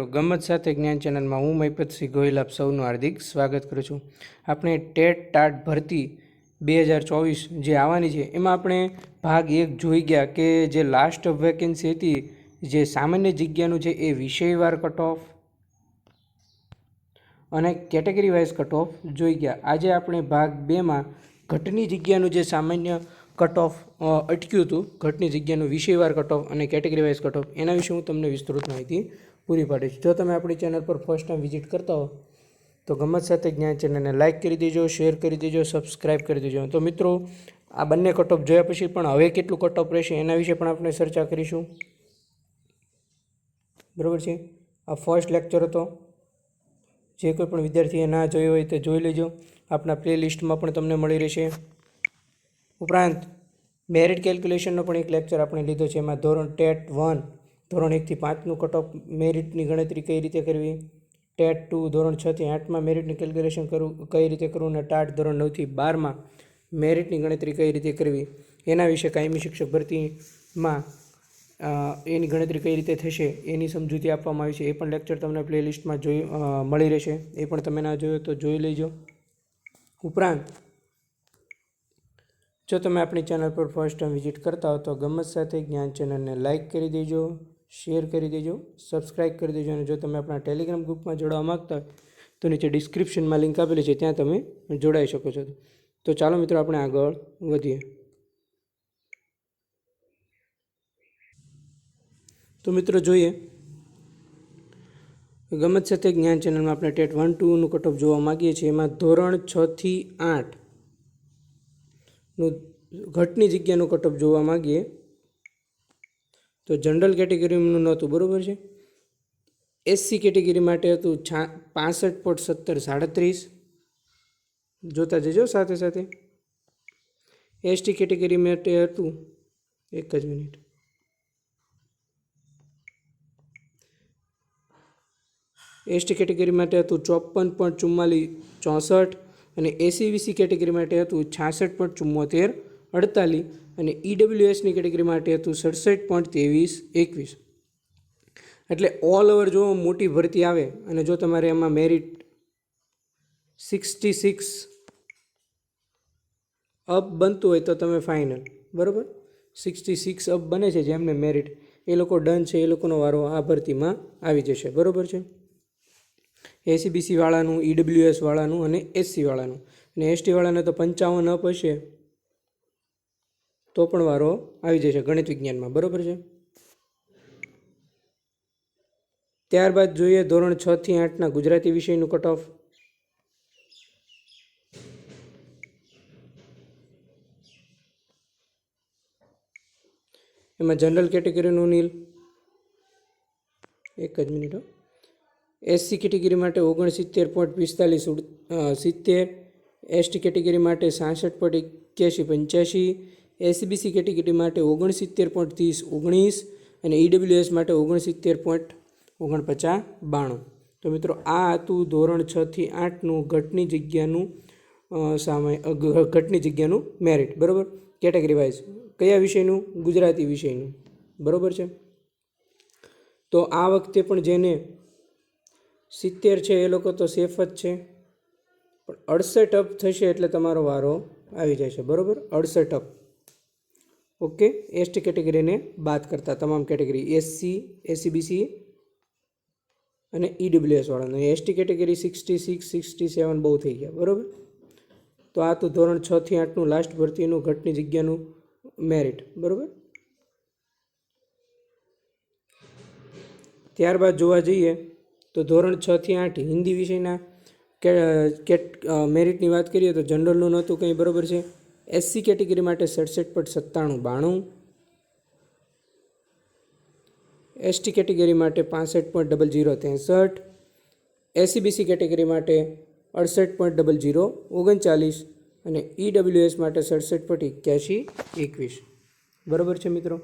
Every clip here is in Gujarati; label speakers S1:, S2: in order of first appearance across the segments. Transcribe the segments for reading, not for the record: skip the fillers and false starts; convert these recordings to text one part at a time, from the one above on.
S1: ગમત સાથે જ્ઞાન ચેનલમાં હું મહિપતસિંહ ગોહિલ આપ સૌનું હાર્દિક સ્વાગત કરું છું. આપણે ટેટ ટાટ ભરતી 2024 જે આવવાની છે એમાં આપણે ભાગ 1 જોઈ ગયા કે જે લાસ્ટ વેકેન્સી હતી જે સામાન્ય જગ્યાનું છે એ વિષયવાર કટ ઓફ અને કેટેગરી વાઇઝ કટ ઓફ જોઈ ગયા. આજે આપણે ભાગ 2માં ઘટની જગ્યાનું જે સામાન્ય કટ ઓફ અટક્યું હતું, ઘટની જગ્યાનું વિષયવાર કટ ઓફ અને કેટેગરી વાઇઝ કટ ઓફ, એના વિશે હું તમને વિસ્તૃત માહિતી પૂરી પાડીશ. જો તમે આપણી ચેનલ પર ફર્સ્ટ ટાઈમ વિઝિટ કરતા હો તો ગમત સાથે જ્ઞાન ચેનલને લાઇક કરી દેજો, શેર કરી દેજો, સબસ્ક્રાઇબ કરી દેજો. તો મિત્રો, આ બંને કટ ઓફ જોયા પછી પણ હવે કેટલું કટ ઓફ રહેશે એના વિશે પણ આપણે ચર્ચા કરીશું. બરાબર છે. આ ફર્સ્ટ લેક્ચર હતો. જે કોઈ પણ વિદ્યાર્થીએ ના જોયો હોય તે જોઈ લેજો. આપણા પ્લેલિસ્ટમાં પણ તમને મળી રહેશે. ઉપરાંત મેરિટ કેલ્ક્યુલેશનનો પણ એક લેક્ચર આપણે લીધો છે. એમાં ધોરણ ટેટ 1 ધોરણ 1 થી 5નું કટ ઓફ મેરિટની ગણતરી કઈ રીતે કરવી, ટેટ 2 ધોરણ 6 થી 8માં મેરિટની કેલ્ક્યુલેશન કઈ રીતે કરવું, અને ટાટ ધોરણ 9 થી 12માં મેરિટની ગણતરી કઈ રીતે કરવી, એના વિશે કાયમી શિક્ષક ભરતીમાં એની ગણતરી કઈ રીતે થશે એની સમજૂતી આપવામાં આવી છે. એ પણ લેક્ચર તમને પ્લેલિસ્ટમાં મળી રહેશે. એ પણ તમે ના જોયો તો જોઈ લેજો. ઉપરાંત જો તમે આપણી ચેનલ પર ફર્સ્ટ ટાઈમ વિઝિટ કરતા હો તો ગમત સાથે જ્ઞાન ચેનલને લાઇક કરી દેજો, શેર કરી દેજો, સબસ્ક્રાઇબ કરી દેજો. અને જો તમે આપણા ટેલિગ્રામ ગ્રુપમાં જોડાવા માગતા હોય તો નીચે ડિસ્ક્રિપ્શનમાં લિંક આપેલી છે, ત્યાં તમે જોડાઈ શકો છો. તો ચાલો મિત્રો, આપણે આગળ વધીએ. તો મિત્રો જોઈએ, ગમત સાથે જ્ઞાન ચેનલમાં આપણે ટેટ 1 2નું કટ ઓફ જોવા માગીએ છીએ. એમાં ધોરણ 6 થી 8નું ઘટની જગ્યાનું કટ ઓફ જોવા માગીએ તો જનરલ કેટેગરીનું નહોતું, બરાબર છે. એસસી કેટેગરી માટે હતું 65.1737, જોતા જજો સાથે સાથે. એસટી કેટેગરી માટે હતું, એક જ મિનિટ, એસટી કેટેગરી માટે હતું 54.4464 અને એસીબીસી કેટેગરી માટે હતું 66.7448 અને ઈડબ્લ્યુએસની કેટેગરી માટે હતું 67.2321. એટલે ઓલ ઓવર જો મોટી ભરતી આવે અને જો તમારે એમાં મેરિટ 66 અપ બનતું હોય તો તમે ફાઇનલ, બરાબર. 66 અપ બને છે જેમને મેરિટ, એ લોકો ડન છે, એ લોકોનો વારો આ ભરતીમાં આવી જશે, બરાબર છે. એસીબીસી વાળાનું, ઈડબ્લ્યુએસ વાળાનું અને એસસી વાળાનું. અને એસટી વાળાને તો 55 અપ હશે તો પણ વારો આવી જશે ગણિત વિજ્ઞાનમાં, બરાબર છે. ત્યારબાદ જોઈએ ધોરણ 6 થી 8ના ગુજરાતી વિષયનું કટ ઓફ. એમાં જનરલ કેટેગરીનું નીલ, એક જ મિનિટ. એસસી કેટેગરી માટે 69.4570, એસટી કેટેગરી માટે 66.8185, એસીબીસી કેટેગરી માટે 69.3019 અને ઈડબ્લ્યુએસ માટે 69.4992. તો મિત્રો, આ હતું ધોરણ 6 થી 8નું ઘટની જગ્યાનું મેરિટ, બરાબર. કેટેગરી વાઇઝ કયા વિષયનું? ગુજરાતી વિષયનું, બરાબર છે. તો આ વખતે પણ જેને 70 છે એ લોકો તો સેફ જ છે, પણ 68 અપ થશે એટલે તમારો વારો આવી જશે, બરાબર. 68 અપ, ઓકે. એસટી કેટેગરીને બાદ કરતા તમામ કેટેગરી, એસસી, એસીબીસી અને ઈડબ્લ્યુએસ વાળાનો. એસટી કેટેગરી 66 67 બહુ થઈ ગયા, બરાબર. તો આ તો ધોરણ 6 થી 8નું લાસ્ટ ભરતીનું ઘટની જગ્યાનું મેરિટ, બરાબર. ત્યારબાદ જોવા જઈએ તો ધોરણ 6 થી 8 હિન્દી વિષયના મેરિટની વાત કરીએ તો જનરલનું નહોતું કંઈ, બરાબર છે. એસસી કેટેગરી માટે 67.9792, એસટી કેટેગરી માટે 65.0063, એસીબીસી કેટેગરી માટે 68.0039 અને ઈડબ્લ્યુએસ માટે 67.8121, બરાબર છે મિત્રો.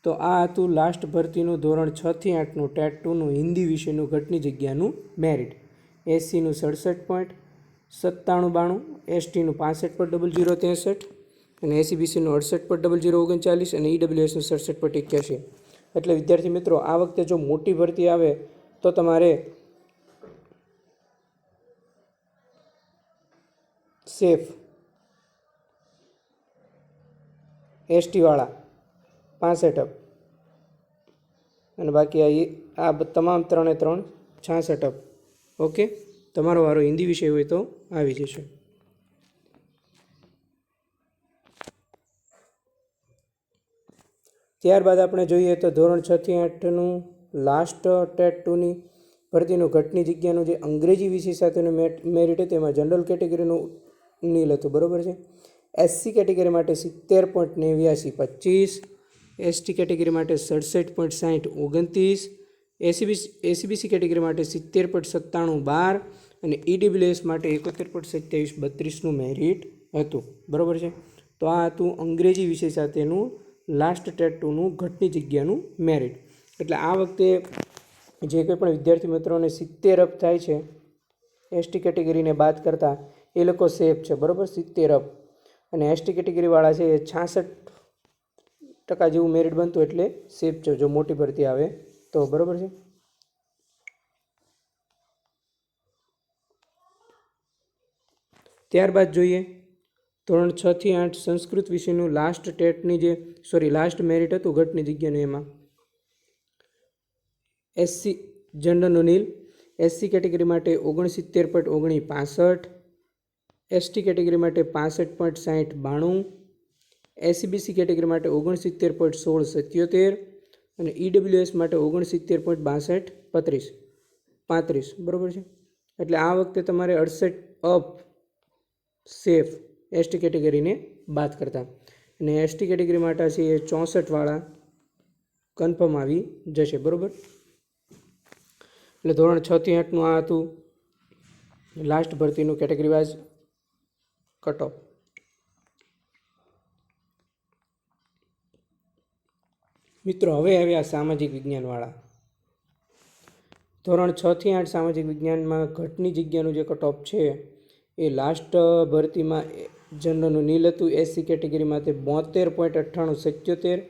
S1: તો આ હતું લાસ્ટ ભરતીનું ધોરણ 6 થી 8નું ટેટ 2નું હિન્દી વિષયનું ઘટની જગ્યાનું મેરિટ. એસસીનું 67.9792, એસટીનું 65.0063 અને એસીબીસીનું 68.0039 અને ઈડબ્લ્યુએસનું 67.81. એટલે વિદ્યાર્થી મિત્રો, આ વખતે જો મોટી ભરતી આવે તો તમારે સેફ એસટીવાળા 65 અપ અને બાકી આ તમામ 3 66 અપ. ઓકે, તમારો વારો હિન્દી વિષય હોય તો આવી જશે. ત્યારબાદ આપણે જોઈએ તો ધોરણ 6 થી 8નું લાસ્ટ ટેટ 2ની ભરતીનું ઘટની જગ્યાનું જે અંગ્રેજી વિષય સાથેનું મેરિટ હતું એમાં જનરલ કેટેગરીનું નીલ હતું. બરાબર છે. એસસી કેટેગરી માટે 70.89 25, એસટી કેટેગરી માટે 67.60 29, એસીબીસી કેટેગરી માટે 70.97 12 અને ઈડબ્લ્યુએસ માટે 71.27 32નું મેરિટ હતું. બરાબર છે. તો આ હતું અંગ્રેજી વિષય સાથેનું લાસ્ટ ટેટ 2નું ઘટની જગ્યાનું મેરિટ. એટલે આ વખતે જે કંઈ પણ વિદ્યાર્થી મિત્રોને 70 અપ થાય છે એસટી કેટેગરીને બાદ કરતાં એ લોકો સેફ છે. બરાબર, 70 અપ. અને એસટી કેટેગરીવાળા છે એ 66% જેવું મેરિટ બનતું એટલે સેફ છે જો મોટી ભરતી આવે તો. બરાબર છે. ત્યારબાદ જોઈએ ધોરણ 6 થી 8 સંસ્કૃત વિષયનું લાસ્ટ મેરિટ હતું ઘટની જગ્યાનું. એમાં એસસી જનરલનું નીલ, એસસી કેટેગરી માટે 69.65, એસટી કેટેગરી માટે 65.60 92, એસીબીસી કેટેગરી માટે 69.16 77 અને ઈડબ્લ્યુએસ માટે 69.62 35. બરાબર છે. એટલે આ વખતે તમારે 68 અપ સેફ એસટી કેટેગરીને બાદ કરતા અને એસટી કેટેગરી માટે છે એ 64 કન્ફર્મ આવી જશે. બરાબર. એટલે ધોરણ 6 થી 8નું આ હતું લાસ્ટ ભરતીનું કેટેગરી વાઇઝ કટ ઓફ. મિત્રો હવે આવ્યા સામાજિક વિજ્ઞાનવાળા. ધોરણ 6 થી 8 સામાજિક વિજ્ઞાનમાં ઘટની જગ્યાનું જે કટ ઓફ છે એ લાસ્ટ ભરતીમાં જનરલનું નીલ હતું. એસસી કેટેગરીમાં તે 72.98 77,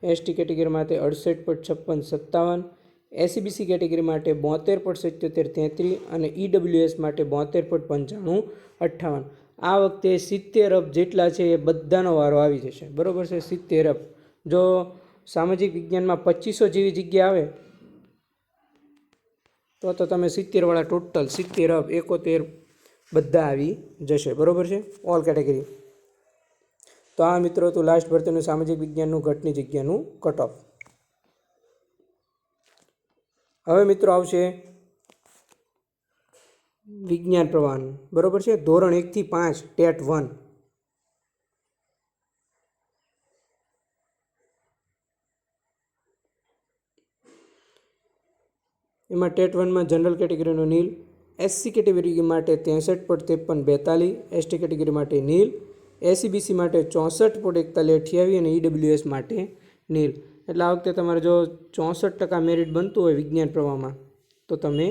S1: એસટી કેટેગરીમાં તે 68.56 57, એસીબીસી કેટેગરી માટે 72.77 33 અને ઈડબ્લ્યુએસ માટે 72.95 58. આ વખતે 70 અપ જેટલા છે એ બધાનો વારો આવી જશે. બરાબર છે. 70 અપ. જો સામાજિક વિજ્ઞાનમાં 2500 જેવી જગ્યા આવે તો તમે 70વાળા ટોટલ 70 અપ 71 બધા આવી જશે. બરાબર છે. All category. તો આ મિત્રો હતું લાસ્ટ ભરતીનું સામાજિક વિજ્ઞાનનું ઘટની જગ્યાનું કટ ઓફ. હવે મિત્રો આવશે વિજ્ઞાન પ્રવાહનું. બરાબર છે. ધોરણ 1 થી 5 ટેટ 1. એમાં ટેટ 1માં જનરલ કેટેગરીનો નીલ, એસસી કેટેગરી માટે 63.53 42, એસટી કેટેગરી માટે નીલ, એસીબીસી માટે 64.41 28 અને ઈડબ્લ્યુએસ માટે નીલ. એટલે આ વખતે તમારે જો 64% મેરિટ બનતું હોય વિજ્ઞાન પ્રવાહમાં તો તમે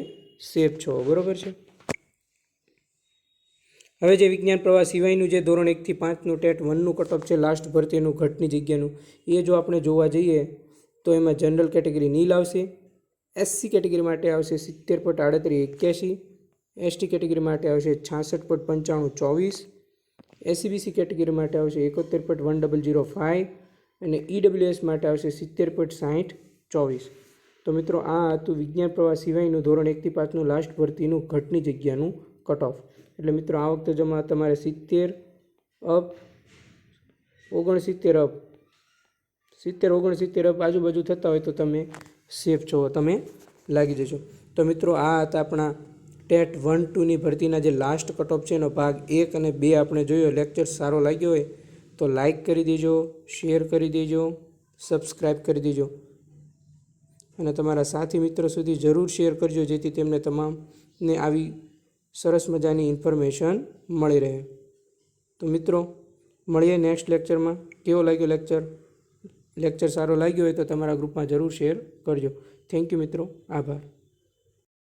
S1: સેફ છો. બરાબર છે. હવે જે વિજ્ઞાન પ્રવાહ સિવાયનું જે ધોરણ 1 થી 5નું ટેટ 1નું કટ ઓફ છે લાસ્ટ ભરતીનું ઘટની જગ્યાનું, એ જો આપણે જોવા જઈએ તો એમાં જનરલ કેટેગરી નીલ આવશે, એસસી કેટેગરી માટે આવશે 70.38 81, એસટી કેટેગરી માટે આવશે 66.95 24, એસીબીસી કેટેગરી માટે આવશે 71.1005 અને ઈડબ્લ્યુએસ માટે આવશે 70.60 24. તો મિત્રો આ હતું વિજ્ઞાન પ્રવાહ સિવાયનું ધોરણ 1 થી 5નું લાસ્ટ ભરતીનું ઘટની જગ્યાનું કટ ઓફ. એટલે મિત્રો આ વખતે જો તમારે 70 અપ 69 અપ 70 69 અપ આજુબાજુ થતા હોય તો તમે સેફ છો, તમે લાગી જશો. તો મિત્રો આ હતા આપણા ટેટ 1-2ની ભરતીના જે લાસ્ટ કટ ઓફ છે એનો ભાગ 1 અને 2 આપણે જોયો. લેક્ચર સારો લાગ્યો હોય તો લાઈક કરી દેજો, શેર કરી દેજો, સબસ્ક્રાઈબ કરી દેજો અને તમારા સાથી મિત્રો સુધી જરૂર શેર કરજો જેથી તેમને તમામને આવી સરસ મજાની ઇન્ફોર્મેશન મળી રહે. તો મિત્રો મળીએ નેક્સ્ટ લેક્ચરમાં. કેવો લાગ્યો લેક્ચર સારો લાગ્યો હોય તો તમારા ગ્રુપમાં જરૂર શેર કરજો. થેન્ક યુ મિત્રો. આભાર.